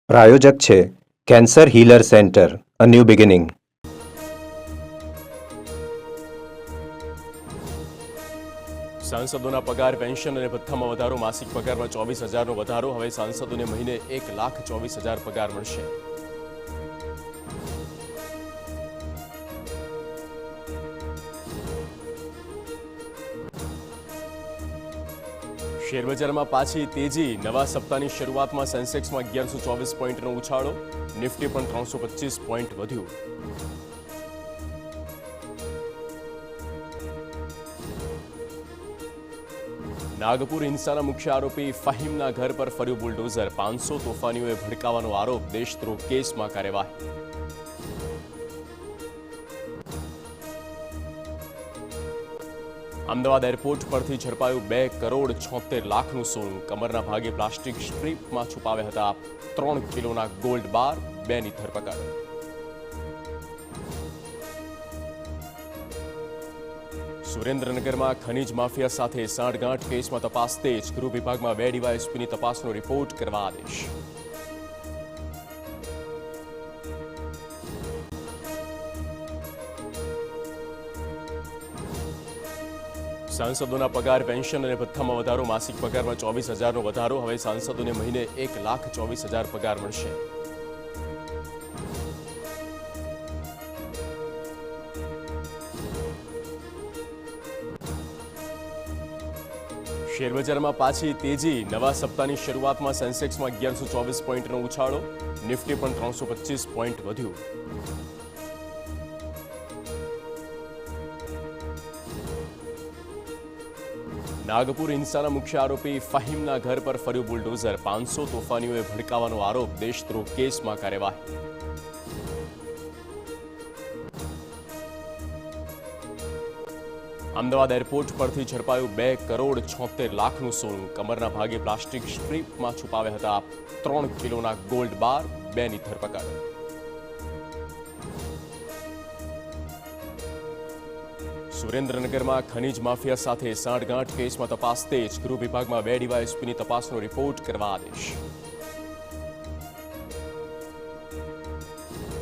પ્રાયોજક છે cancer healer center, a new beginning. સાંસદોના પગાર, પેન્શન અને ભથ્થામાં વધારો. માસિક પગારમાં 24,000નો વધારો. હવે સાંસદોને મહિને 1,24,000 પગાર મળશે. શેરબજારમાં પાછી તેજી. નવા સપ્તાહની શરૂઆતમાં સેન્સેક્સમાં 1124 પોઈન્ટનો ઉછાળો. નિફ્ટી પણ 325 પોઈન્ટ વધ્યું. નાગપુર હિંસાના મુખ્ય આરોપી ફહીમના ઘર પર ફર્યું બુલડોઝર. 500 તોફાનીઓએ ભડકાવાનો આરોપ. દેશદ્રોહ કેસમાં કાર્યવાહી. અમદાવાદ એરપોર્ટ પરથી ઝડપાયું 2,76 લાખનું સોનું. કમરના ભાગે પ્લાસ્ટિક સ્ટ્રીપમાં છુપાવ્યા હતા 3 કિલોના ગોલ્ડ બાર. 2ની ધરપકડ. સુરેન્દ્રનગરમાં ખનીજ માફિયા સાથે સાંઠગાંઠ. કેસમાં તપાસ તેજ. ગૃહ વિભાગમાં 2 ડીવાયએસપીની તપાસનો રિપોર્ટ કરવા આદેશ. સાંસદોના પગાર, પેન્શન અને ભથ્થામાં વધારો. માસિક પગારમાં 24,000નો વધારો. હવે સાંસદોને મહિને 1,24,000 પગાર મળશે. શેરબજારમાં પાછી તેજી. નવા સપ્તાહની શરૂઆતમાં સેન્સેક્સમાં 1124 પોઈન્ટનો ઉછાળો. નિફ્ટી પણ 325 પોઈન્ટ વધ્યું. નાગપુર હિંસાના મુખ્ય આરોપી ફહીમના ઘર પર ફર્યું બુલડોઝર. 500 તોફાનીઓએ ભડકાવાનો આરોપ. દેશદ્રોહ કેસમાં કાર્યવાહી. અમદાવાદ એરપોર્ટ પરથી ઝડપાયું 2,76 લાખનું સોનું. કમરના ભાગે પ્લાસ્ટિક સ્ટ્રીપમાં છુપાવ્યા હતા 3 કિલોના ગોલ્ડ બાર. 2ની ધરપકડ. સુરેન્દ્રનગરમાં ખનીજ માફિયા સાથે સાંઠગાંઠ. કેસમાં તપાસ તેજ. ગૃહ વિભાગમાં 2 ડીવાયએસપીની તપાસનો રિપોર્ટ કરવા આદેશ.